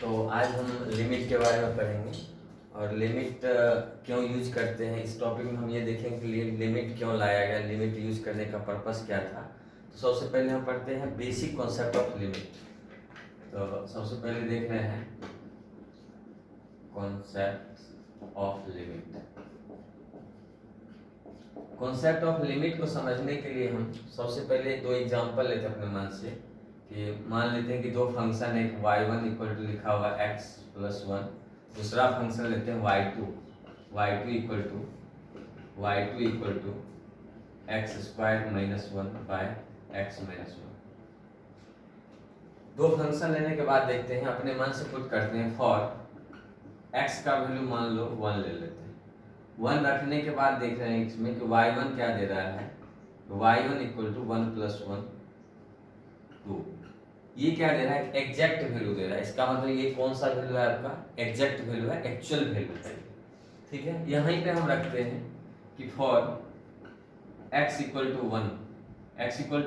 तो आज हम लिमिट के बारे में पढ़ेंगे और लिमिट क्यों यूज करते हैं। इस टॉपिक में हम ये देखेंगे कि लिमिट क्यों लाया गया, लिमिट यूज करने का पर्पस क्या था। तो सबसे पहले हम पढ़ते हैं बेसिक कॉन्सेप्ट ऑफ लिमिट। तो सबसे पहले देख रहे हैं concept of limit. Concept of limit को समझने के लिए हम सबसे पहले दो एग्जांपल लेते हैं अपने मन से कि मान लेते हैं कि दो फंक्शन है, y1 इक्वल टू लिखा हुआ x प्लस 1, दूसरा फंक्शन लेते हैं y2 equal to x square minus 1 by x minus 1। दो फंक्शन लेने के बाद देखते हैं, अपने मन से पुट करते हैं फॉर x का वैल्यू मान लो 1 ले लेते हैं। 1 रखने के बाद देख रहे हैं इसमें कि y1 क्या दे रहा है, y1 इक्वल टू 1 प्लस 1 2। ये क्या दे रहा है, एग्जैक्ट वैल्यू दे रहा है। इसका मतलब ये कौन सा वैल्यू है आपका, एग्जैक्ट वैल्यू है, एक्चुअल वैल्यू है। ठीक है, यहीं पे हम रखते हैं कि फॉर x इक्वल टू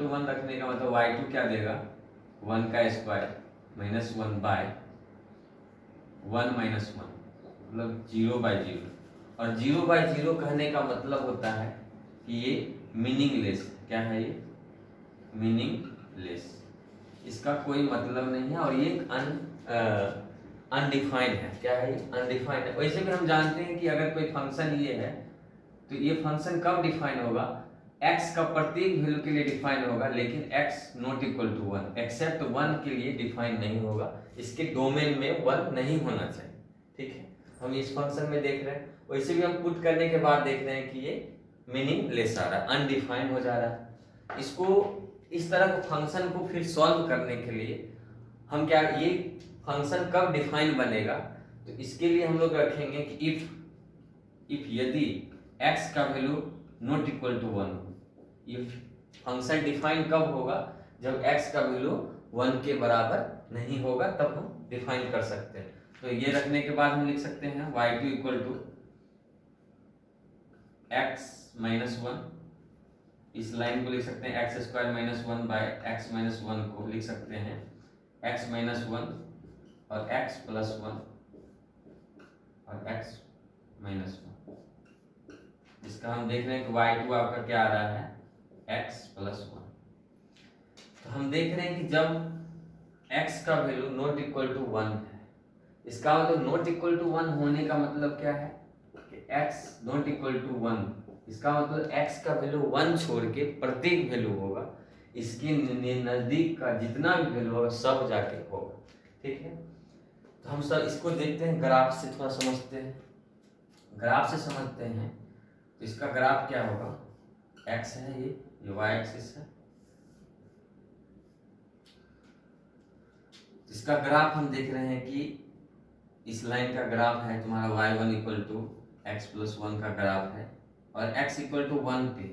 1 रखने का मतलब y2 क्या देगा, 1 का स्क्वायर माइनस 1 बाय 1 माइनस 1 मतलब 0/0। और 0/0 कहने का मतलब होता है कि ये मीनिंगलेस है। क्या है ये, मीनिंगलेस, इसका कोई मतलब नहीं है और ये अनडिफाइंड है। क्या है ये, अनडिफाइंड है। वैसे भी हम जानते हैं कि अगर कोई फंक्शन ये है तो ये फंक्शन कब डिफाइन होगा, x का प्रत्येक वैल्यू के लिए डिफाइन होगा, लेकिन x not equal to 1 except 1 के लिए डिफाइन नहीं होगा। इसके डोमेन में 1 नहीं होना चाहिए। ठीक है, हम इस फंक्शन में देख रहे हैं। वैसे भी हम पुट करने के बाद देख रहे हैं कि ये मीनिंगलेस आ रहा है, अनडिफाइंड हो जा रहा है। इसको इस तरह के फंक्शन को फिर सॉल्व करने के लिए हम क्या, ये फंक्शन कब डिफाइन बनेगा, तो इसके लिए हम लोग रखेंगे कि इफ यदि x का value not equal to 1, if function define कब होगा, जब x का वैल्यू 1 के बराबर नहीं होगा, तब हम डिफाइन कर सकते हैं। तो ये रखने के बाद हम लिख सकते हैं y2 equal to x minus 1, इस लाइन को लिख सकते हैं x square minus 1 by x minus 1 को लिख सकते हैं x माइनस 1 और x प्लस 1 और x माइनस 1। इसका हम देख रहे हैं कि y2 आपका क्या आ रहा है, x प्लस 1। तो हम देख रहे हैं कि जब x का वैल्यू नॉट इक्वल टू 1 है, इसका मतलब नॉट इक्वल टू 1 होने का मतलब क्या है कि x नॉट इक्वल टू 1, इसका मतलब x का वैल्यू 1 छोड़ के प्रत्येक वैल्यू होगा, इसके नजदीक का जितना भी वैल्यू होगा सब जाके होगा। ठीक है, तो हम सब इसको देखते हैं, ग्राफ से थोड़ा समझते हैं। ग्राफ से समझते हैं तो इसका ग्राफ क्या होगा, x है, ये y एक्सिस है। इसका ग्राफ हम देख रहे हैं कि इस लाइन का ग्राफ है तुम्हारा y1 equal to x plus 1 का ग्राफ है, और x इक्वल टू 1 पे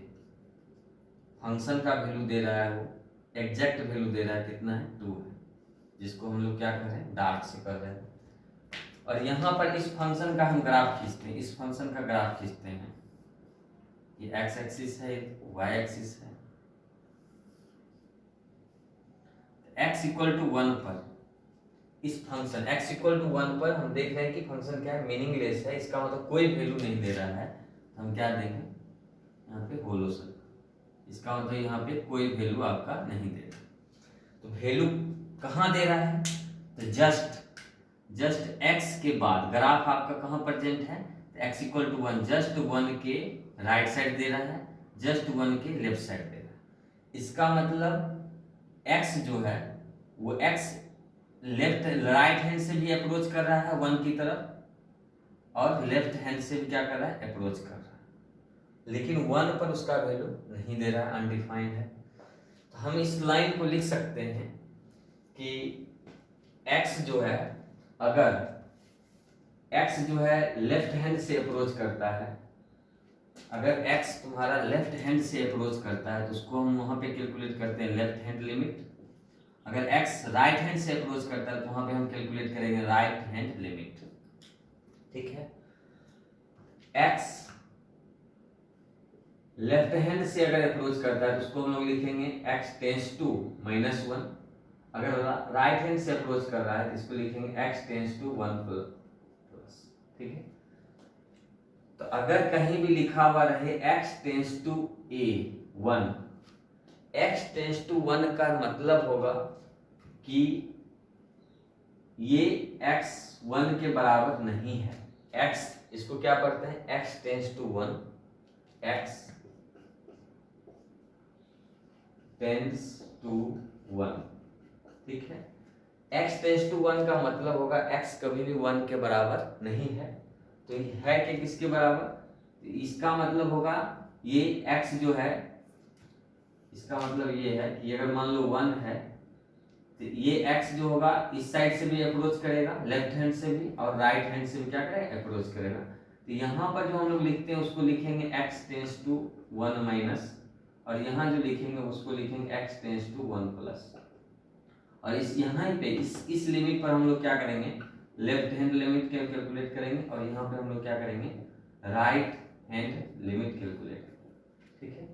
फंक्शन का वैल्यू दे रहा है, वो एग्जैक्ट वैल्यू दे रहा है, कितना है, 2 है, जिसको हम लोग क्या कर रहे हैं, डार्क से कर रहे हैं। और यहाँ पर इस फंक्शन का हम ग्राफ खींचते हैं, इस फंक्शन का ग्राफ खींचते हैं। ये x एक्सिस है, y एक्सिस है। x इक्वल टू 1 पर इस फंक्शन x इक्वल टू 1 पर हम देख रहे हैं कि फंक्शन क्या है, मीनिंगलेस है, इसका मतलब कोई वैल्यू नहीं दे रहा है। हम क्या देंगे यहाँ पे, होलो सर्कल, इसका मतलब यहाँ पे कोई वैल्यू आपका नहीं दे रहा। तो वैल्यू कहाँ दे रहा है, तो जस्ट x के बाद ग्राफ आपका कहाँ प्रेजेंट है, तो x इक्वल टू 1, जस्ट 1 के राइट साइड दे रहा है, जस्ट 1 के लेफ्ट साइड दे रहा है। इसका मतलब x जो है वो x लेफ्ट राइट हैंड से भी अप्रोच कर रहा है 1 की तरफ, और लेफ्ट हैंड से भी क्या कर रहा है, अप्रोच कर रहा है, लेकिन 1 पर उसका वैल्यू नहीं दे रहा है, अनडिफाइंड है। तो हम इस लाइन को लिख सकते हैं कि x जो है, अगर x जो है लेफ्ट हैंड से अप्रोच करता है, अगर x तुम्हारा लेफ्ट हैंड से अप्रोच करता है तो उसको हम वहां पे कैलकुलेट करते हैं लेफ्ट हैंड लिमिट। अगर x राइट हैंड से अप्रोच करता है तो वहां पे हम कैलकुलेट करेंगे राइट हैंड लिमिट। ठीक है, x लेफ्ट हैंड से अगर अप्रोच करता है तो उसको हम लोग लिखेंगे x टेंस टू माइनस 1 अगर राइट हैंड से अप्रोच कर रहा है तो इसको लिखेंगे x टेंस टू 1 प्लस, ठीक है। तो अगर कहीं भी लिखा हुआ रहे x tends to a 1, x tends to 1 का मतलब होगा कि ये x 1 के बराबर नहीं है। x इसको क्या पढ़ते हैं, x tends to 1, x tends to 1, ठीक है। x टेंस टू 1 का मतलब होगा x कभी भी 1 के बराबर नहीं है। तो ये है कि किसके बराबर, तो इसका मतलब होगा ये x जो है, इसका मतलब ये है कि अगर मान लो 1 है तो ये x जो होगा इस साइड से भी अप्रोच करेगा, लेफ्ट हैंड से भी, और राइट हैंड से भी क्या करेगा, अप्रोच करेगा। तो यहाँ पर जो हम लोग लिखते हैं उसको लिखेंगे x टेंस टू 1 माइनस, और यहाँ जो लिखेंगे उसको लिखेंगे x टेंस टू 1 प्लस। और इस यहाँ पे इस लिमिट पर हम लोग क्या करेंगे, लेफ्ट हैंड लिमिट कैलकुलेट करेंगे, और यहाँ पे हम लोग क्या करेंगे, राइट हैंड लिमिट कैलकुलेट, ठीक है।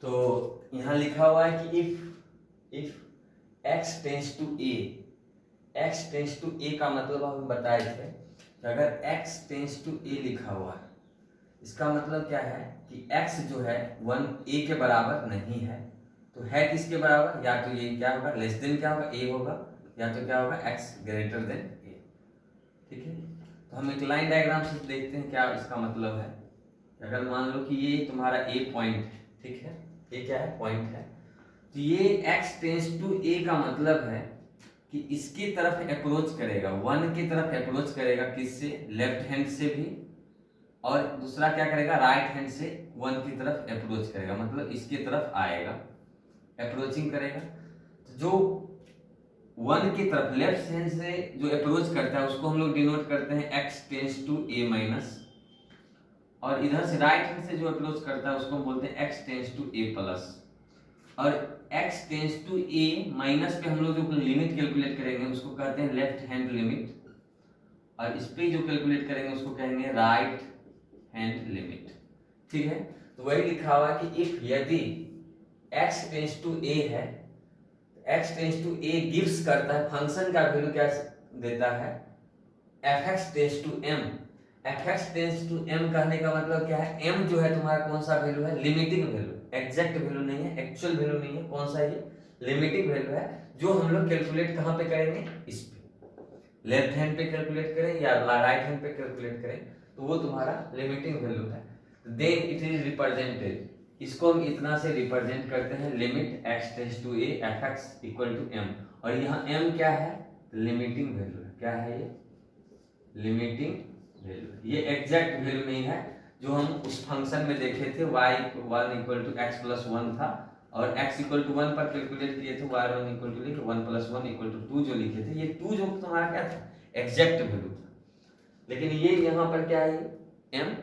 तो यहाँ लिखा हुआ है कि if x tends to a, x tends to a का मतलब हम बताए थे कि अगर x टेंस टू a लिखा हुआ है, इसका मतलब क्या है कि x जो है 1 a के बराबर नहीं है। तो है किसके बराबर, या तो ये क्या होगा, लेस देन क्या होगा, a होगा, या तो क्या होगा, x ग्रेटर देन a, ठीक है। तो हम एक लाइन डायग्राम से देखते हैं क्या इसका मतलब है। अगर मान लो कि ये तुम्हारा a पॉइंट है, ठीक है, ये क्या है, पॉइंट है, तो ये x टेंस टू a का मतलब है कि इसकी तरफ अप्रोच करेगा, 1 की तरफ अप्रोच करेगा, किससे, लेफ्ट हैंड से भी, और दूसरा क्या करेगा, राइट हैंड से 1 की तरफ अप्रोच करेगा, मतलब इसकी तरफ आएगा, अप्रोचिंग करेगा। तो जो 1 की तरफ लेफ्ट हैंड से जो अप्रोच करता है उसको हम लोग डिनोट करते हैं x tends to a minus, और इधर से राइट हैंड से जो अप्रोच करता है उसको हम बोलते हैं x tends to a plus. और x tends to a minus पे हम लोग जो लिमिट कैलकुलेट करेंगे उसको कहते हैं लेफ्ट हैंड लिमिट, और इस पे जो कैलकुलेट करेंगे उसको कहेंगे राइट हैंड लिमिट, ठीक है। तो वही लिखा हुआ है कि इफ यदि x टेंस टू a है, x tends to a gives करता है, फंक्शन का वैल्यू क्या देता है, fx tends to m। fx tends to m कहने का मतलब क्या है, m जो है तुम्हारा कौन सा वैल्यू है, लिमिटिंग वैल्यू, एग्जैक्ट वैल्यू नहीं है, एक्चुअल वैल्यू नहीं है, कौन सा ये लिमिटिंग वैल्यू है, जो हम लोग कैलकुलेट कहाँ पे करेंगे, इस पे, लेफ्ट हैंड पे कैलकुलेट करें या राइट हैंड पे कैलकुलेट करें, तो वो तुम्हारा लिमिटिंग वैल्यू है। देन इट इज रिप्रेजेंटेड, इसको हम इतना से रिप्रेजेंट करते हैं, limit x tends to a fx equal to m, और यहाँ m क्या है, लिमिटिंग वैल्यू है, क्या है ये, लिमिटिंग वैल्यू। ये एग्जैक्ट वैल्यू नहीं है जो हम उस फंक्शन में देखे थे, y1 equal to x plus 1 था, और x इक्वल टू 1 पर कैलकुलेट किए थे, y1 इक्वल टू लिख 1 प्लस 1 इक्वल टू 2 जो लिखे थे, ये 2 जो तुम्हारा क्या था, एग्जैक्ट वैल्यू था। लेकिन ये यहाँ पर क्या है, m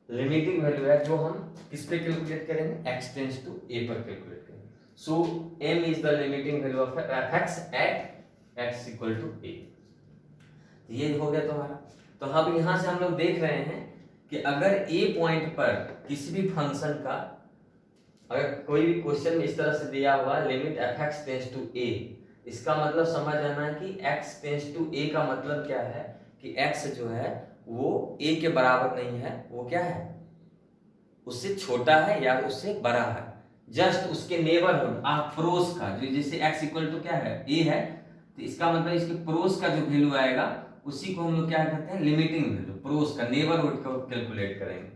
लिमिटिंग वैल्यू है, जो हम किस पे कैलकुलेट करेंगे, x टेंस टू a पर कैलकुलेट करेंगे। So m is the limiting value of fx at x equal to a। ये हो गया तुम्हारा। तो अब यहाँ से हम लोग देख रहे हैं कि अगर a पॉइंट पर किसी भी फंक्शन का, अगर कोई भी क्वेश्चन में इस तरह से दिया हुआ limit fx tends to a, इसका मतलब समझ आना है कि x टेंस टू a का मतलब क्या है कि x जो है वो a के बराबर नहीं है, वो क्या है, उससे छोटा है या उससे बड़ा है, जस्ट उसके नेबरहुड पड़ोस का, जो जैसे x इक्वल टू क्या है, a है, तो इसका मतलब इसके पड़ोस का जो वैल्यू आएगा उसी को हम लोग क्या कहते हैं, लिमिटिंग वैल्यू, पड़ोस का, नेबरहुड को कैलकुलेट करेंगे।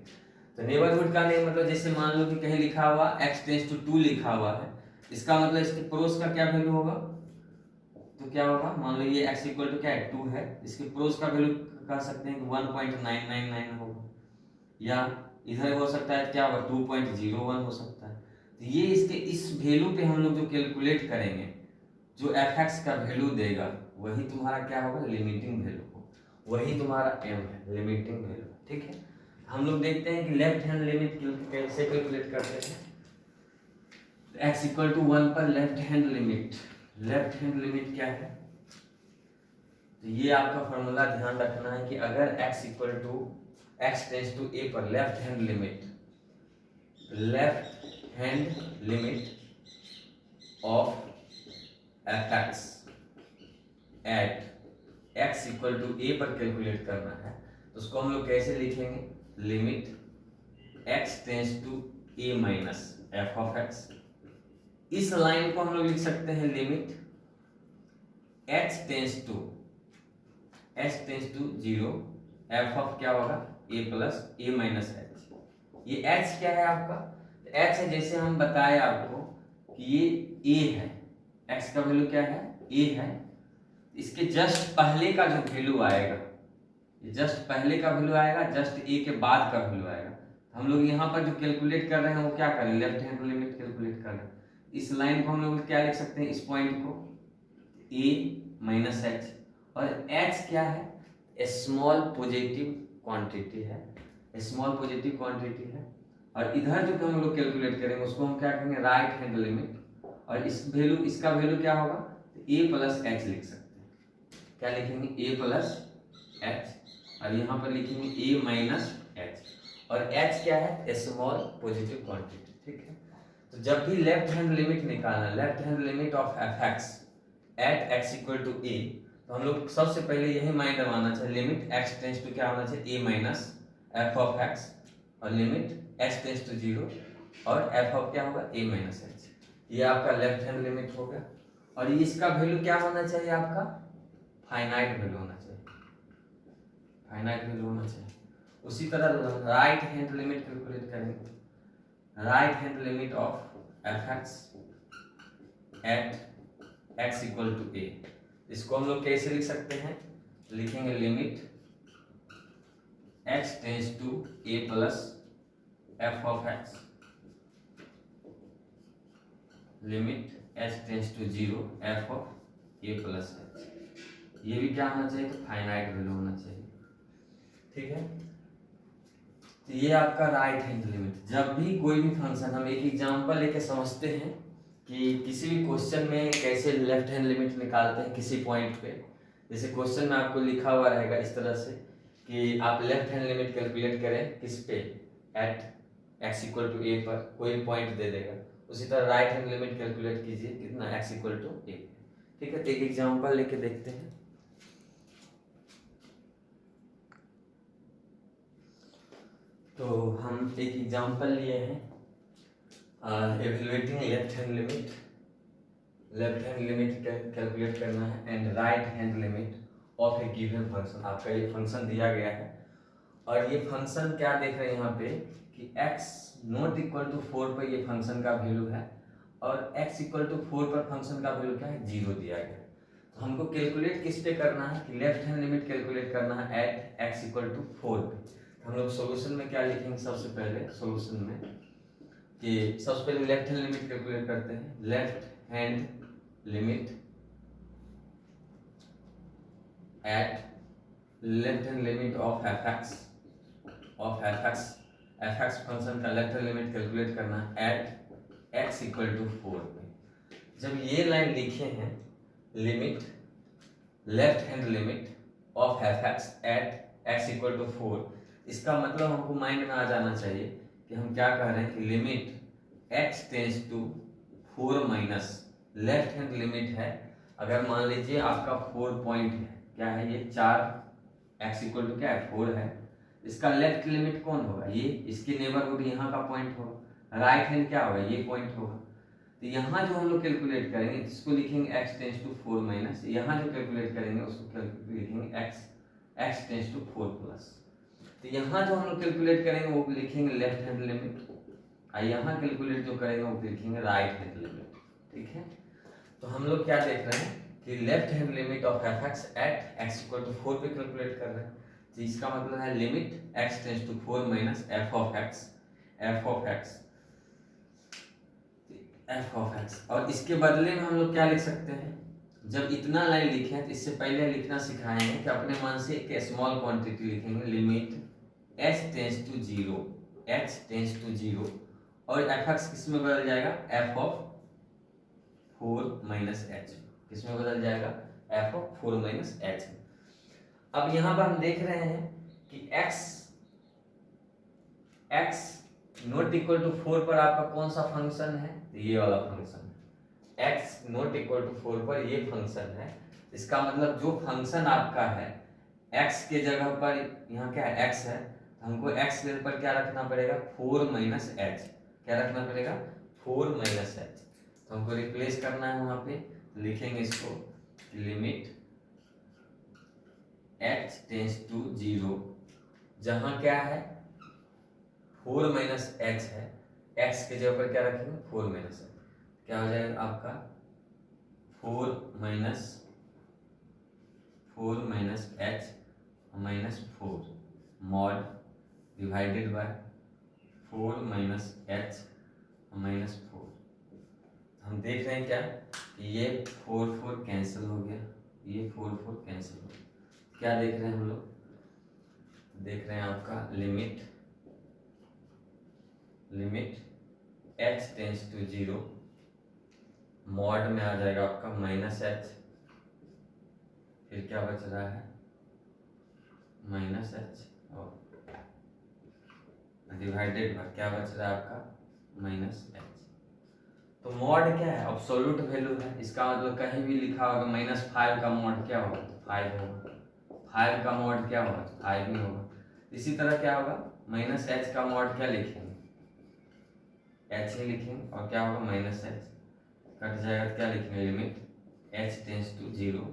तो नेबरहुड का नहीं मतलब जैसे मान लो कि कहीं लिखा हुआ x टेंस टू 2 लिखा हुआ है, इसका मतलब इसके पड़ोस का क्या वैल्यू होगा, तो क्या होगा, मान लो ये x इक्वल टू क्या है, 2 है, इसके पड़ोस का वैल्यू कह सकते हैं कि 1.999 होगा, या इधर हो सकता है क्या होगा, 2.01 हो सकता है। तो ये इसके इस वैल्यू पे हम लोग जो कैलकुलेट करेंगे, जो fx का वैल्यू देगा वही तुम्हारा क्या होगा, लिमिटिंग वैल्यू हो, वही तुम्हारा m है, लिमिटिंग वैल्यू, ठीक है। हम लोग देखते हैं कि लेफ्ट हैंड लिमिट कैसे कैलकुलेट करते हैं। x इक्वल टू 1 पर left hand limit, left hand limit क्या है, तो ये आपका फॉर्मूला ध्यान रखना है कि अगर x equal to x tends to a पर left hand limit, left hand limit of f x at x equal to a पर कैलकुलेट करना है, तो उसको हम लोग कैसे लिखेंगे, limit x tends to a minus f of x. इस लाइन को हम लोग लिख सकते हैं limit x tends to zero f of क्या होगा a plus a minus h. ये एच क्या है आपका, एच है जैसे हम बताए आपको कि ये ए है, एक्स का वैल्यू क्या है ए है, इसके जस्ट पहले का जो वैल्यू आएगा, जस्ट पहले का वैल्यू आएगा, जस्ट ए के बाद का वैल्यू आएगा। हम लोग यहाँ पर जो कैलकुलेट कर रहे हैं वो क्या करें, लेफ्ट हैंड लिमिट कैलकुलेट कर रहे हैं। इस लाइन को हम लोग क्या लिख सकते हैं, इस पॉइंट को ए माइनस एच, और एच क्या है स्मॉल पॉजिटिव क्वांटिटी है, स्मॉल पॉजिटिव क्वांटिटी है। और इधर जो हम लोग कैलकुलेट करेंगे उसको हम क्या करेंगे, राइट हैंड लिमिट, और इस वैल्यू, इसका वैल्यू क्या होगा, ए प्लस एच लिख सकते हैं। क्या लिखेंगे, ए प्लस एच, और यहाँ पर लिखेंगे ए माइनस एच, और एच क्या है स्मॉल पॉजिटिव क्वांटिटी, ठीक है। तो जब भी लेफ्ट हैंड लिमिट निकालना, left hand limit of f x at x equal to a, तो हम लोग सबसे पहले यही माइंड रखना चाहिए, लिमिट एक्स टेंस टू क्या होना चाहिए, a minus f of x, और limit x tends to zero, और एफ ऑफ क्या होगा ए माइनस एच। ये आपका लेफ्ट हैंड लिमिट हो गया, और इसका वैल्यू क्या होना चाहिए आपका, फाइनाइट वैल्यू होना चाहिए, फाइनाइट वैल्यू होना चाहिए। उसी तरह राइट हैंड लिमिट कैलकुलेट करेंगे, right hand limit of f x at x equal to a, इसको हम लोग कैसे लिख सकते हैं, लिखेंगे limit x tends to a plus f of x, limit x tends to zero f of a plus h. ये भी क्या होना चाहिए, तो फाइनाइट वैल्यू होना चाहिए, ठीक है। तो ये आपका राइट हैंड लिमिट। जब भी कोई भी फंक्शन, हम एक एग्जांपल लेके समझते हैं कि किसी भी क्वेश्चन में कैसे लेफ्ट हैंड लिमिट निकालते हैं किसी पॉइंट पे। जैसे क्वेश्चन में आपको लिखा हुआ रहेगा इस तरह से कि आप लेफ्ट हैंड लिमिट कैलकुलेट करें किस पे, eight x equal to a पर, कोई पॉइंट दे देगा। उसी तरह राइट हैंड लिमिट कैलकुलेट कीजिए कितना, एक्स इक्वल टू ए, ठीक है। तो एक एग्जांपल लेके देखते हैं। तो हम एक एग्जांपल लिए हैं, evaluating left hand limit, left hand limit calculate करना है and right hand limit of A given function. आपका ये फंक्शन दिया गया है, और ये फंक्शन क्या देख रहे हैं यहाँ पे कि x नॉट इक्वल टू 4 पर ये फंक्शन का वैल्यू है, और x इक्वल टू 4 पर फंक्शन का वैल्यू क्या है, 0 दिया गया। तो हमको कैलकुलेट किस पे करना है, कि लेफ्ट हैंड लिमिट कैलकुलेट करना है एट x इक्वल टू 4 पे। हम लोग सॉल्यूशन में क्या लिखेंगे, सबसे पहले सॉल्यूशन में कि सबसे पहले लेफ्ट हैंड लिमिट कैलकुलेट करते हैं, left hand limit eight left hand limit of f x function का लेफ्ट हैंड लिमिट कैलकुलेट करना है एट एक्स इक्वल टू 4 पे। जब ये लाइन लिखे हैं, limit left hand limit of f x at x equal to 4, इसका मतलब हमको माइंड में आ जाना चाहिए कि हम क्या कह रहे हैं कि limit x tends to 4 minus left hand limit है। अगर मान लीजिए आपका 4 पॉइंट है, क्या है ये 4, एक्स इक्वल टू क्या है 4 है, इसका लेफ्ट लिमिट कौन होगा, ये इसके नेबरहुड यहाँ का पॉइंट होगा, राइट हैंड क्या होगा, ये पॉइंट होगा। तो यहाँ जो हम लोग कैलकुलेट करेंगे इसको लिखेंगे एक्स टेंस टू 4 माइनस, यहाँ जो कैलकुलेट करेंगे उसको लिखेंगे एक्स टेंस टू 4 प्लस। तो यहाँ जो हम लोग कैलकुलेट करेंगे वो लिखेंगे लेफ्ट हैंड लिमिट, और यहाँ कैलकुलेट जो करेंगे वो लिखेंगे राइट हैंड लिमिट, ठीक है। तो हम लोग क्या देख रहे हैं कि left hand limit of f x at x equal to 4 पे कैलकुलेट कर रहे हैं। तो इसका मतलब है limit x tends to 4 minus f of x, और इसके बदले में हम लोग क्या लिख सकते हैं, जब इतना लाइन लिखे हैं तो इससे पहले लिखना सिखाए हैं कि अपने मन से एक स्मॉल क्वांटिटी लिखेंगे, limit x tends to zero, और एफ एक्स किस में बदल जाएगा, एफ ऑफ 4 माइनस एच, किस में बदल जाएगा, एफ ऑफ 4 माइनस एच। अब यहाँ पर हम देख रहे हैं कि x नॉट इक्वल टू 4 पर आपका कौन सा फंक्शन है, ये वाला फंक्शन है। x नॉट इक्वल टू 4 पर ये फंक्शन है। इसका मतलब जो फंक्शन आपका है x के जगह पर यहाँ क्या है x है, तो हमको x के पर क्या रखना पड़ेगा 4 माइनस एच। क्या रखना पड़ेगा 4 माइनस एच। तो हमको रिप्लेस करना है वहां पे, लिखेंगे इसको लिमिट h टेंस टू 0, जहां क्या है 4 माइनस एच है, x के जगह पर क्या रखेंगे 4 माइनस एच। क्या हो जाएगा आपका 4 minus h minus 4 mod divided by 4 minus h minus 4। हम देख रहे हैं क्या कि ये 4 कैंसिल हो गया, ये 4 कैंसिल हो गया। क्या देख रहे हैं हम लोग, देख रहे हैं आपका limit h tends to 0 mod में आ जाएगा आपका माइनस एच, फिर क्या बच रहा है माइनस एच और डिवाइडेड बाय क्या बच रहा है आपका माइनस एच। तो मॉड क्या है एब्सोल्यूट वैल्यू है, इसका मतलब कहीं भी लिखा होगा -5 का मॉड क्या होगा 5 होगा, 5 का मॉड क्या होगा 5 ही होगा। इसी तरह क्या होगा माइनस एच का मॉड क्या लिखेंगे एच ही लिखेंगे और क्या होगा माइनस एच कट जाएगा, क्या लिखेंगे लिमिट h टेंस टू 0,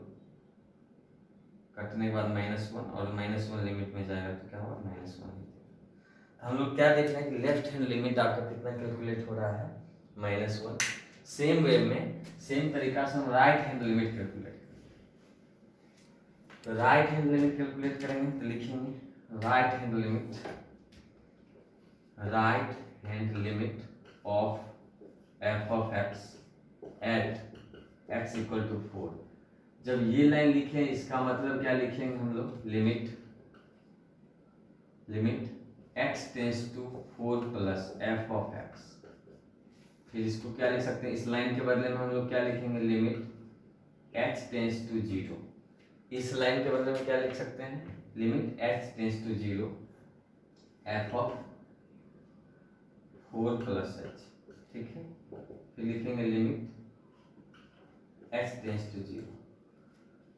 कटने के बाद -1 और -1 लिमिट में जाएगा तो क्या होगा -1। हम लोग क्या देख रहे हैं कि लेफ्ट हैंड लिमिट आपका कितना कैलकुलेट हो रहा है -1। सेम वे में सेम तरीका से हम राइट हैंड लिमिट कैलकुलेट करेंगे। तो राइट हैंड लिमिट कैलकुलेट करेंगे तो लिखेंगे right hand limit of f of x at x equal to 4। जब ये लाइन लिखे इसका मतलब क्या लिखेंगे हम लोग limit x tends to 4 plus f of x। फिर इसको क्या लिख सकते हैं, इस लाइन के बदले में हम लोग क्या लिखेंगे लिमिट h टेंस टू 0। इस लाइन के बदले में क्या लिख सकते हैं limit h tends to 0 f of 4 plus h। ठीक है, फिर लिखेंगे लिमिट h टेंस टू 0।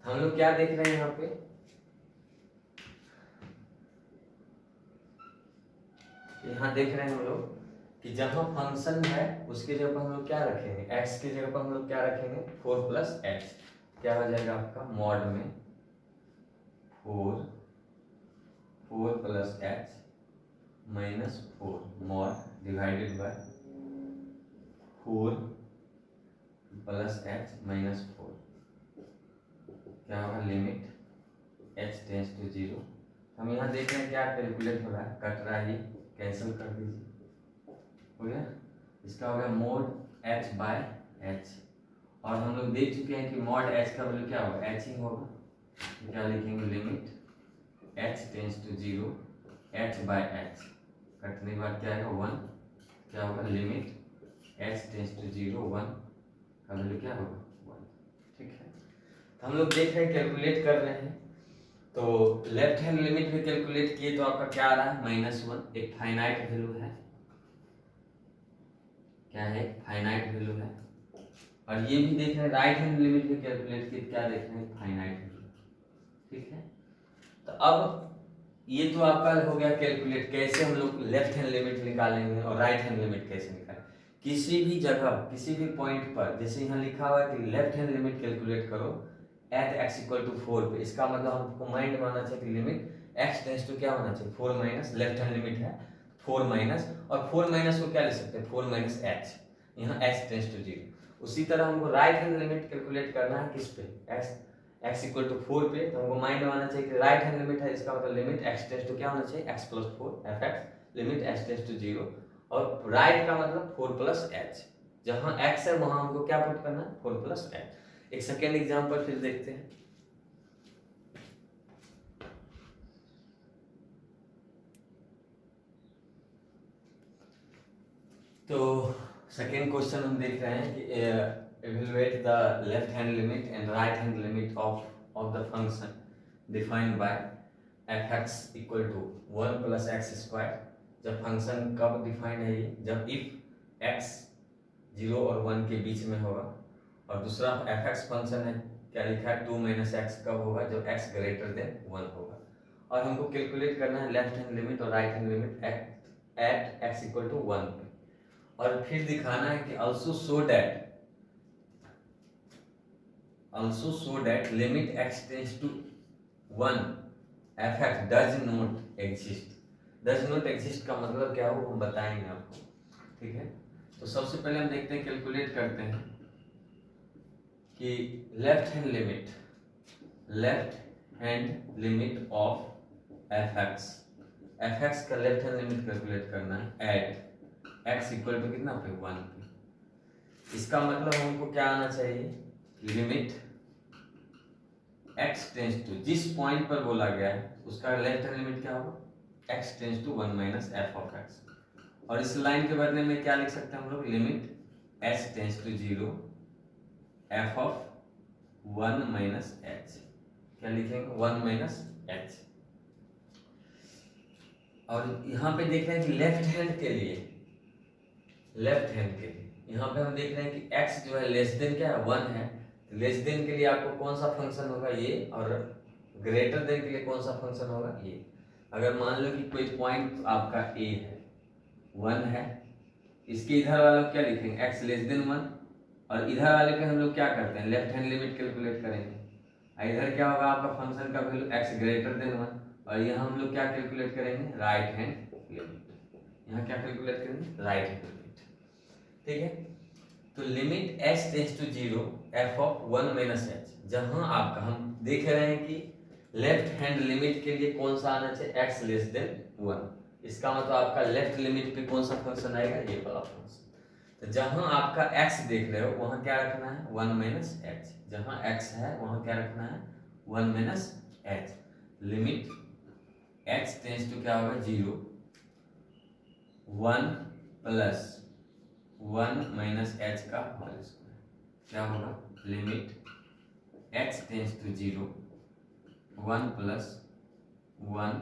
हम लोग क्या देख रहे हैं यहाँ पे देख रहे हैं हम लोग कि जहां फंक्शन है उसके जगह पर हम लोग क्या रखेंगे x की जगह पर हम लोग क्या रखेंगे 4 प्लस h। क्या हो जाएगा आपका मॉड में 4 plus h minus 4 mod divided by 4 plus h minus 4। क्या होगा लिमिट h टेंस टू 0। हम यहाँ देख रहे हैं क्या कैलकुलेट हो रहा है, कट रहा है, ये कैंसिल कर दीजिए, हो गया। इसका हो गया मोड h बाय h, और हम लोग देख चुके हैं कि मॉड h का वैल्यू क्या होगा h ही होगा। तो क्या लिखेंगे limit h tends to 0 h by h, कटने के बाद क्या आएगा 1। क्या होगा लिमिट h टेंस टू 0 1 का वैल्यू क्या होगा 1। ठीक है, तो हम लोग देख रहे हैं कैलकुलेट कर रहे हैं। तो लेफ्ट हैंड लिमिट भी कैलकुलेट किए तो आपका क्या आ रहा है -1, एक फाइनाइट वैल्यू है। क्या है फाइनाइट वैल्यू है। और ये भी देख रहे हैं राइट हैंड लिमिट भी कैलकुलेट किए, क्या देख रहे हैं फाइनाइट वैल्यू। ठीक है, तो अब ये तो आपका हो गया कैलकुलेट कैसे हम लोग लेफ्ट हैंड लिमिट निकालेंगे और राइट हैंड लिमिट कैसे निकालेंगे। किसी भी जगह किसी भी पॉइंट पर, जैसे यहाँ लिखा हुआ है कि लेफ्ट हैंड लिमिट कैलकुलेट करो एट x इक्वल टू 4 पे, इसका मतलब हमको माइंड में आना चाहिए कि लिमिट x टेंस टू क्या होना चाहिए 4 माइनस, लेफ्ट हैंड लिमिट है 4 माइनस, और 4 माइनस को क्या लिख सकते हैं 4 माइनस h, यहाँ x टेंस टू 0। उसी तरह हमको राइट हैंड लिमिट कैलकुलेट करना है किस पे x इक्वल टू 4 पे, तो हमको माइंड में आना चाहिए कि राइट हैंड लिमिट है, इसका मतलब लिमिट x टेंस टू क्या होना चाहिए x plus 4 fx limit x tends to 0, और राइट का मतलब 4 प्लस h, जहाँ x है वहां हमको क्या पुट करना है 4 प्लस h। एक सेकेंड एग्जांपल फिर देखते हैं। तो सेकेंड क्वेश्चन हम देख रहे हैं कि evaluate the left hand limit and right hand limit of the function defined by fx equal to 1 plus x square, जब फंक्शन कब डिफाइंड है ये, जब इफ x 0 और 1 के बीच में होगा। और दूसरा fx फंक्शन है, क्या लिखा है 2 माइनस एक्स, कब होगा जब x ग्रेटर देन 1 होगा। और हमको कैलकुलेट करना है लेफ्ट हैंड लिमिट और right hand limit at x equal to 1 पे। और फिर दिखाना है कि also so that limit x tends to 1 fx does not exist। does not exist का मतलब क्या हो हम बताएंगे आपको, ठीक है। तो सबसे पहले हम देखते हैं, कैलकुलेट करते हैं कि left hand limit of fx का लेफ्ट हैंड लिमिट कैलकुलेट करना है एट x इक्वल टू कितना पे 1 पे। इसका मतलब हमको क्या आना चाहिए, लिमिट x टेंस टू, जिस पॉइंट पर बोला गया है उसका लेफ्ट हैंड लिमिट क्या होगा, x tends to 1 minus f of x. और इस लाइन के बदले में क्या लिख सकते हैं हम लोग, limit h tends to 0 f of 1 minus h। क्या लिखेंगे 1 माइनस h। और यहाँ पे देख रहे हैं कि लेफ्ट हैंड के लिए यहाँ पे हम देख रहे हैं कि x जो है लेस देन क्या है 1 है। लेस देन के लिए आपको कौन सा फंक्शन होगा ये, और ग्रेटर देन के लिए कौन सा फंक्शन होगा ये। अगर मान लो कि कोई पॉइंट आपका a है 1 है, इसके इधर वाला क्या लिखेंगे x लेस देन 1, और इधर वाले पे हम लोग क्या करते हैं लेफ्ट हैंड लिमिट कैलकुलेट करेंगे। इधर क्या होगा आपका फंक्शन का वैल्यू x ग्रेटर देन 1, और यहाँ हम लोग क्या कैलकुलेट करेंगे राइट हैंड लिमिट। यहाँ क्या कैलकुलेट करेंगे राइट हैंड लिमिट, ठीक है। तो limit h tends to 0 f of 1 minus h, जहां आपका हम देख रहे हैं कि लेफ्ट हैंड लिमिट के लिए कौन सा आना चाहिए x लेस देन 1। इसका मतलब आपका लेफ्ट लिमिट पे कौन सा फंक्शन आएगा, ये वाला फंक्शन। तो जहां आपका x देख रहे हो वहां क्या रखना है 1 माइनस h, जहां x है वहां क्या रखना है 1 minus h। Limit x tends to क्या होगा 0 1 प्लस 1 माइनस h का होल स्क्वायर, क्या होगा limit x tends to 0 1 plus 1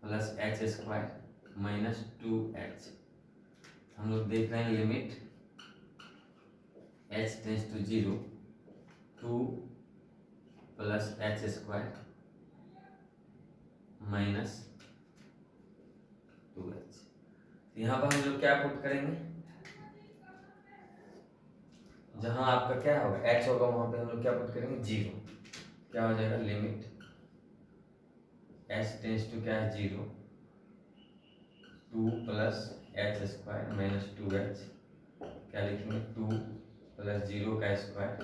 plus h square minus 2h। हम लोग देख रहे हैं limit h tends to 0 2 plus h square minus 2h। यहाँ पर हम लोग क्या पुट करेंगे, जहां आपका क्या होगा h होगा वहां पे हम लोग क्या पुट करेंगे 0। क्या हो जाएगा लिमिट h टेंस टू क्या है 0 2 plus h square minus 2h। क्या लिखेंगे 2 प्लस 0 का स्क्वायर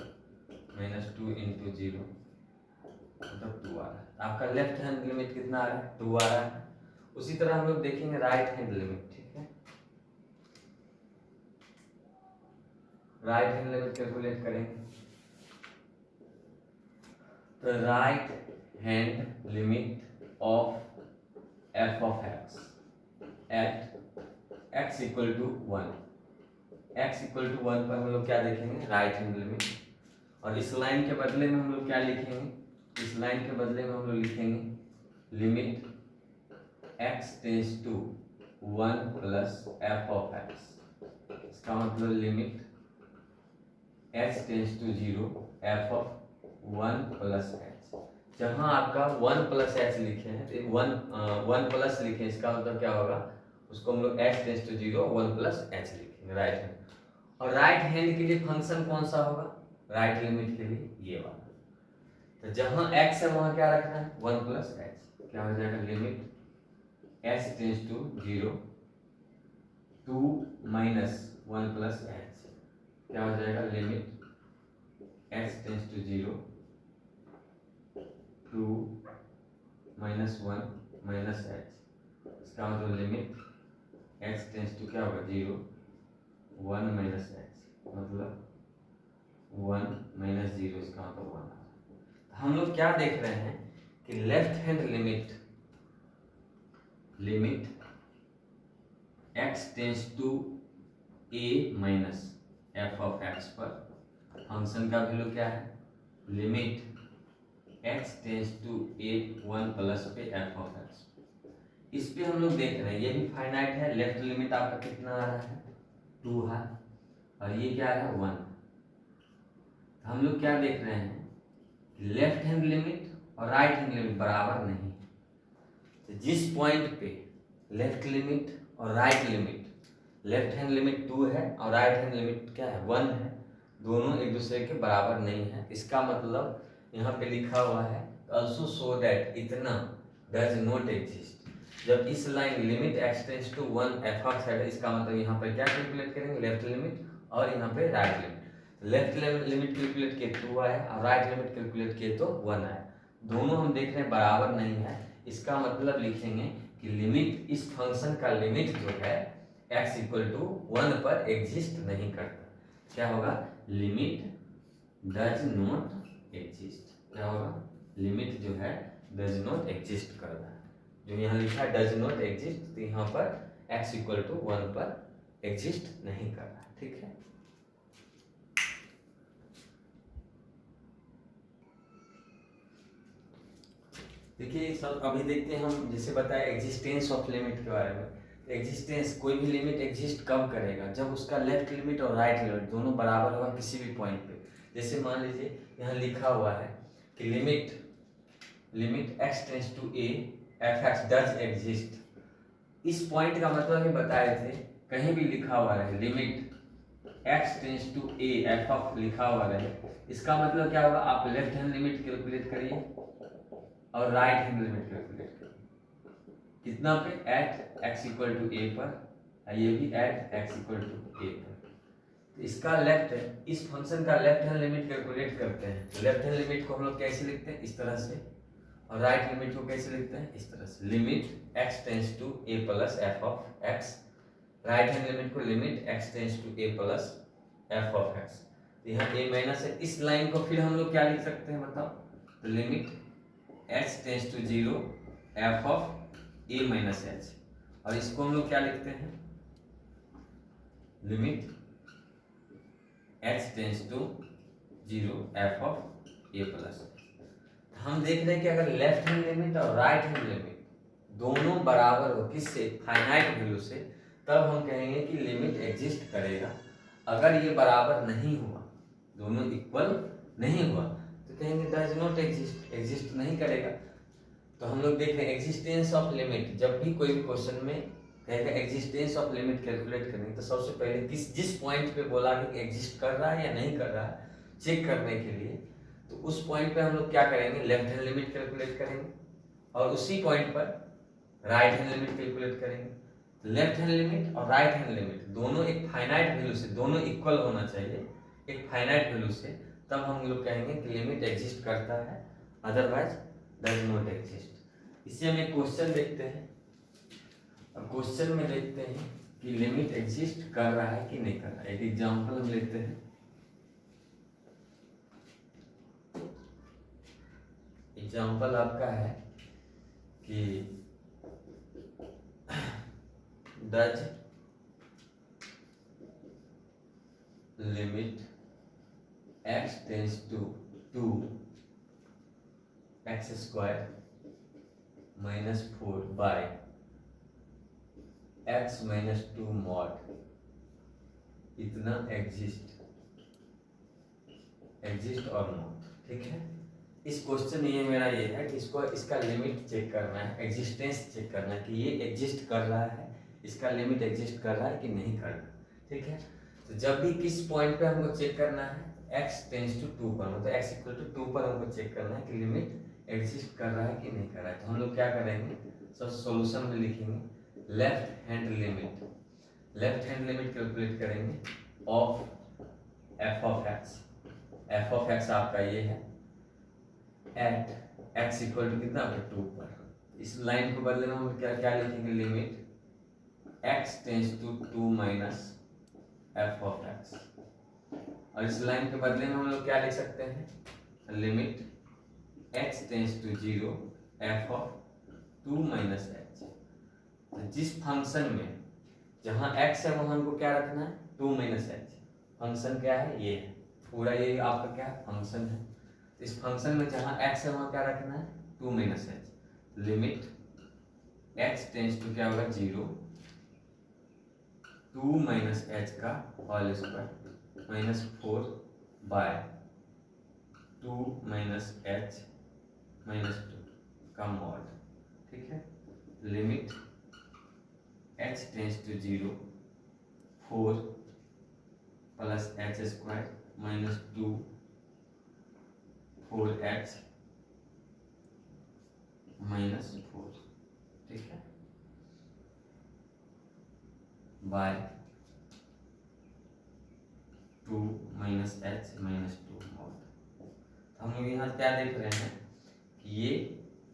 माइनस 2 इंटू 0 मतलब 2 आ रहा है। आपका लेफ्ट हैंड लिमिट कितना आ रहा है 2 आ रहा है। उसी तरह हम लोग देखेंगे राइट हैंड लिमिट, ठीक है। राइट हैंड लिमिट कैलकुलेट करेंगे, तो right hand limit of f of x at x equal to 1। x equal to 1 पर हम लोग क्या देखेंगे राइट हैंड लिमिट। और इस लाइन के बदले में हम लोग क्या लिखेंगे, इस लाइन के बदले में हम लोग लिखेंगे limit x tends to 1 plus f of x। इसका मतलब limit h tends to 0 f of 1 plus h। जहां आपका 1 प्लस h लिखे हैं तो 1 प्लस लिखे, इसका मतलब क्या होगा उसको हम लोग h tends to 0 1 plus h लिखेंगे राइट हैंड। और राइट हैंड के लिए फंक्शन कौन सा होगा राइट लिमिट के लिए ये वाला। तो जहां x है वहां क्या रखना है 1 प्लस h। क्या हो जाएगा limit h tends to 0 2 minus 1 plus h। क्या हो जाएगा limit h tends to 0 2 minus 1 minus h। इसका मतलब लिमिट x टेंस टू क्या होगा 0 1 माइनस h मतलब 1 माइनस 0, इसका मतलब 1। हम लोग क्या देख रहे हैं कि left hand limit x tends to a minus f of x पर फंक्शन का वैल्यू क्या है limit x tends to a 1 plus पे f ऑफ x। इस पे हम लोग देख रहे हैं ये भी फाइनाइट है, लेफ्ट लिमिट आपका कितना आ रहा है 2 है, और ये क्या है 1। हम लोग क्या देख रहे हैं कि लेफ्ट हैंड लिमिट और राइट हैंड लिमिट बराबर नहीं। तो जिस पॉइंट पे लेफ्ट लिमिट और right limit, left hand limit 2 है और राइट हैंड लिमिट क्या है 1 है, दोनों एक दूसरे के बराबर नहीं है, इसका मतलब यहाँ पे लिखा हुआ है ऑल्सो शो दैट इतना डज नॉट एग्जिस्ट। जब इस line limit x tends to 1 f of है, इसका मतलब यहाँ पर क्या कैलकुलेट करेंगे लेफ्ट लिमिट और यहाँ पे right limit. Left limit calculate किए 2 आया और राइट लिमिट कैलकुलेट किए तो 1 आया, दोनों हम देख रहे हैं बराबर नहीं है, इसका मतलब लिखेंगे कि लिमिट, इस फंक्शन का लिमिट जो है x इक्वल टू 1 पर एग्जिस्ट नहीं करता। क्या होगा लिमिट डज नॉट एग्जिस्ट, क्या होगा लिमिट जो है डज नॉट एग्जिस्ट कर रहा है। जो यहाँ लिखा है डज नॉट एग्जिस्ट, तो यहाँ पर x इक्वल टू 1 पर एग्जिस्ट नहीं कर रहा है, ठीक है। देखिए सब अभी देखते हैं हम, जैसे बताया एग्जिस्टेंस ऑफ लिमिट के बारे में। एग्जिस्टेंस, कोई भी लिमिट एग्जिस्ट कब करेगा, जब उसका लेफ्ट लिमिट और राइट लिमिट दोनों बराबर होगा किसी भी पॉइंट पे। जैसे मान लीजिए यहाँ लिखा हुआ है कि limit x tends to a f x does exist. इस पॉइंट का मतलब ही बताए थे, कहीं भी लिखा हुआ रहे limit x tends to a f of लिखा हुआ रहे, इसका मतलब क्या होगा, आप लेफ्ट हैंड लिमिट कैलकुलेट करिए और राइट हैंड लिमिट कैलकुलेट करिए, कितना पे at x equal to a पर, ये भी at x equal to a पर। तो इसका लेफ्ट, इस फंक्शन का लेफ्ट हैंड लिमिट कैलकुलेट करते हैं। लेफ्ट हैंड लिमिट को हम लोग कैसे लिखते हैं, इस तरह से, और राइट लिमिट को कैसे लिखते हैं, इस तरह से, limit x tends to a plus f of x। Right hand limit को limit x tends to a plus f of x। तो यहाँ a माइनस है, इस लाइन को फिर हम लोग क्या लिख सकते हैं बताओ, तो limit h tends to 0 f of a minus h, और इसको हम लोग क्या लिखते हैं, limit h tends to 0 f of a plus. हम देख रहे हैं कि अगर लेफ्ट हैंड लिमिट और राइट हैंड लिमिट दोनों बराबर हो, किससे, फाइनाइट वैल्यू से, तब हम कहेंगे कि लिमिट एग्जिस्ट करेगा। अगर ये बराबर नहीं हुआ, दोनों इक्वल नहीं हुआ, तो कहेंगे डज नॉट एग्जिस्ट, एग्जिस्ट नहीं करेगा। तो हम लोग देख रहे हैं एग्जिस्टेंस ऑफ लिमिट, जब भी कोई भी क्वेश्चन में कहेगा एग्जिस्टेंस ऑफ लिमिट कैलकुलेट करेंगे, तो सबसे पहले जिस पॉइंट पे बोला कि एग्जिस्ट कर रहा है या नहीं कर रहा है, चेक करने के लिए, तो उस पॉइंट पे हम लोग क्या करेंगे, लेफ्ट हैंड लिमिट कैलकुलेट करेंगे, और उसी पॉइंट पर राइट हैंड लिमिट कैलकुलेट करेंगे। लेफ्ट हैंड लिमिट और राइट हैंड लिमिट दोनों एक फाइनाइट वैल्यू से, दोनों इक्वल होना चाहिए एक फाइनाइट वैल्यू से, तब हम लोग कहेंगे कि लिमिट एग्जिस्ट करता है, अदरवाइज डज नॉट एग्जिस्ट। इससे हम एक क्वेश्चन देखते हैं। अब क्वेश्चन में देखते हैं कि लिमिट एग्जिस्ट कर रहा है कि नहीं कर रहा है। एक एग्जांपल हम लेते हैं। एग्जांपल आपका है कि does limit x tends to 2x square minus 4 by x minus 2 mod इतना एग्जिस्ट और नॉट, ठीक है। इस क्वेश्चन ये मेरा ये है कि इसको, इसका लिमिट चेक करना है, एग्जिस्टेंस चेक करना है कि ये एग्जिस्ट कर रहा है, इसका लिमिट एग्जिस्ट कर रहा है कि नहीं कर रहा, ठीक है। तो जब भी किस पॉइंट पे हमको चेक करना है, x टेंड्स टू 2 पर, मतलब x इक्वल टू 2 पर हमको चेक करना है कि लिमिट एग्जिस्ट कर रहा है कि नहीं कर रहा है। तो हम लोग क्या करेंगे, सब सॉल्यूशन में लिखेंगे लेफ्ट हैंड लिमिट कैलकुलेट करेंगे ऑफ f ऑफ x आपका ये है एट x इक्वल टू कितना पर 2 पर। इस लाइन को बदले में हम क्या लिखेंगे, limit x tends to 2 minus f of x, और इस लाइन के बदले में हम लोग क्या लिख सकते हैं, limit x tends to 0 f of 2 minus h. तो जिस फंक्शन में जहां x है वहां हमको क्या रखना है, 2 माइनस एच। फंक्शन क्या है, ये है पूरा, ये आपका क्या फंक्शन है। इस फंक्शन में जहां x है वहां क्या रखना है, 2 minus h. Limit h tends to क्या होगा 0, 2 माइनस एच का whole square minus 4 by 2 minus h minus 2 का मॉड, ठीक है। Limit h tends to 0, 4 plus h square minus 2 4h minus 4, ठीक है, by 2 minus h minus 2 mod. तो हम लोग यहाँ क्या देख रहे हैं कि ये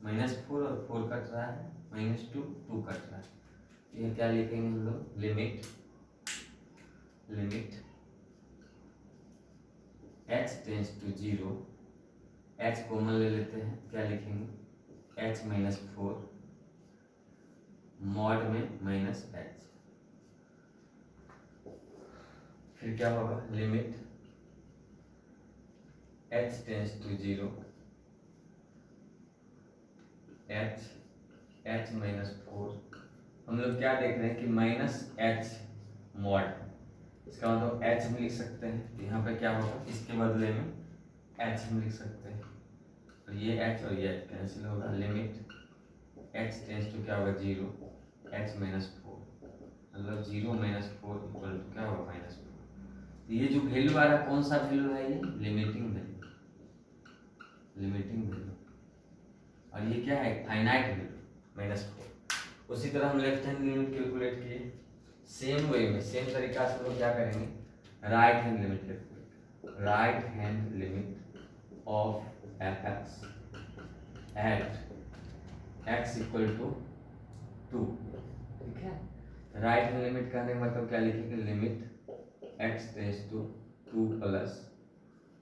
-4 और 4 कट रहा है, -2 2 कट रहा है। तो ये क्या लिखेंगे हम लोग, limit h tends to 0, h common ले लेते हैं, क्या लिखेंगे h माइनस 4 मॉड में माइनस h, फिर क्या होगा limit h tends to 0, h minus 4, हम लोग क्या देख रहे हैं कि माइनस h मॉड, इसका मतलब h हम लिख सकते हैं, यहाँ पे क्या होगा इसके बदले में h हम लिख सकते हैं, और ये h और ये h कैंसिल होगा। लिमिट h टेंस टू क्या होगा 0, h माइनस 4, मतलब 0 माइनस 4 इक्वल टू क्या होगा -4। तो ये जो वैल्यू आ रहा है कौन सा वैल्यू है, ये लिमिटिंग वैल्यू, और ये क्या है फाइनाइट वैल्यू -4। उसी तरह हम लेफ्ट हैंड लिमिट कैलकुलेट किए, सेम वे में सेम तरीका से हम लोग क्या करेंगे, right hand limit calculate, right hand limit of f x at x equal to 2, ठीक है। राइट हैंड लिमिट करने का मतलब क्या लिखेंगे, limit x tends to 2 plus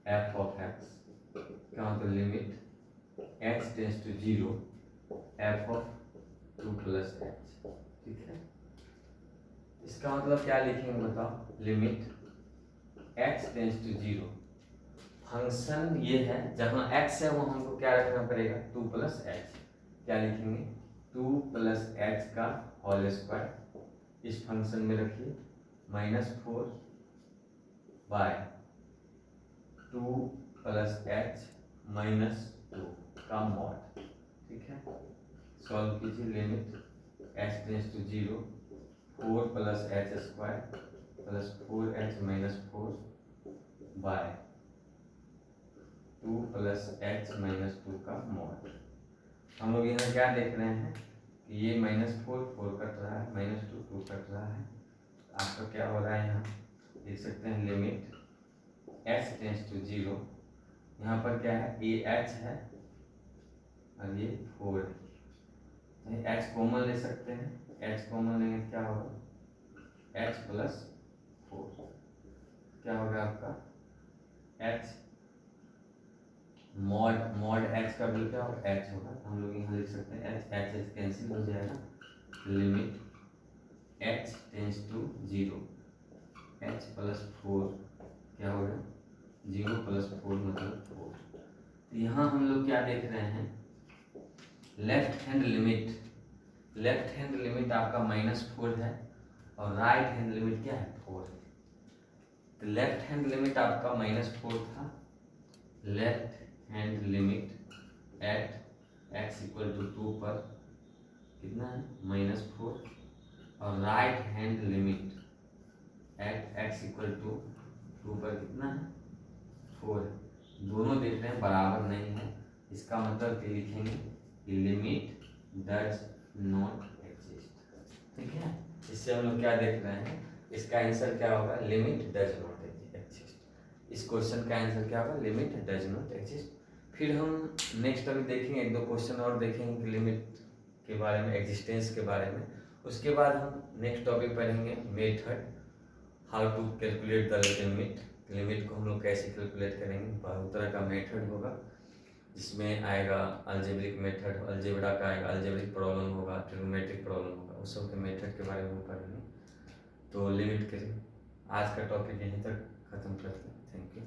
f of x, क्या मतलब limit x tends to 0 f of 2 plus h, ठीक है। इसका मतलब क्या लिखेंगे बताओ, limit x tends to 0, function ये है जहां x है वहां हमको क्या रखना पड़ेगा 2 प्लस h, क्या लिखेंगे 2 प्लस h का होल स्क्वायर इस फंक्शन में रखिए -4 बाय 2 प्लस h माइनस 2 का मॉड, ठीक है। सॉल्व कीजिए, limit h tends to 0, 4 plus h square plus 4h minus 4 by 2 plus h minus 2 का मॉड। हम लोग यहाँ क्या देख रहे हैं कि ये -4 4 कट रहा है, -2 2 कट रहा है, आपका क्या हो रहा है यहाँ देख सकते हैं, लिमिट h टेंस टू 0, यहाँ पर क्या है ये h है और ये 4 है, h कॉमन ले सकते हैं, h कॉमन लेंगे क्या होगा h प्लस 4, क्या होगा आपका h मॉड h का वैल्यू क्या होगा h होगा, हम लोग यहाँ लिख सकते हैं h कैंसिल हो जाएगा। Limit h tends to 0, h plus 4 क्या होगा 0 प्लस 4 मतलब 4। तो यहाँ हम लोग क्या देख रहे हैं, लेफ्ट हैंड लिमिट आपका -4 है और राइट हैंड लिमिट क्या है 4 है। तो लेफ्ट हैंड लिमिट आपका -4 था, left hand limit at x equal to 2 पर कितना है -4, और right hand limit at x equal to 2 पर कितना है 4 है। दोनों देख रहे हैं बराबर नहीं है, इसका मतलब कि लिखेंगे कि लिमिट डज नॉट एग्जिस्ट, ठीक है। इससे हम लोग क्या देख रहे हैं, इसका आंसर क्या होगा लिमिट डज नॉट एग्जिस्ट। इस क्वेश्चन का आंसर क्या होगा लिमिट डज नॉट एग्जिस्ट। फिर हम नेक्स्ट अभी देखेंगे, 1 2 क्वेश्चन और देखेंगे कि लिमिट के बारे में, एग्जिस्टेंस के बारे में। उसके बाद हम नेक्स्ट टॉपिक पढ़ेंगे method, how to calculate the limit. Limit को हम लोग कैसे कैलकुलेट करेंगे, बहुत तरह का मेथड होगा, जिसमें आएगा अलजेब्रिक मेथड, अलजेब्रा का आएगा, अलजेब्रिक प्रॉब्लम होगा, ट्रिग्नोमेट्रिक प्रॉब्लम होगा, उस सब के मेथड के बारे में पढ़ेंगे। तो लिमिट के आज का टॉपिक यहीं तक खत्म करते हैं। Thank you.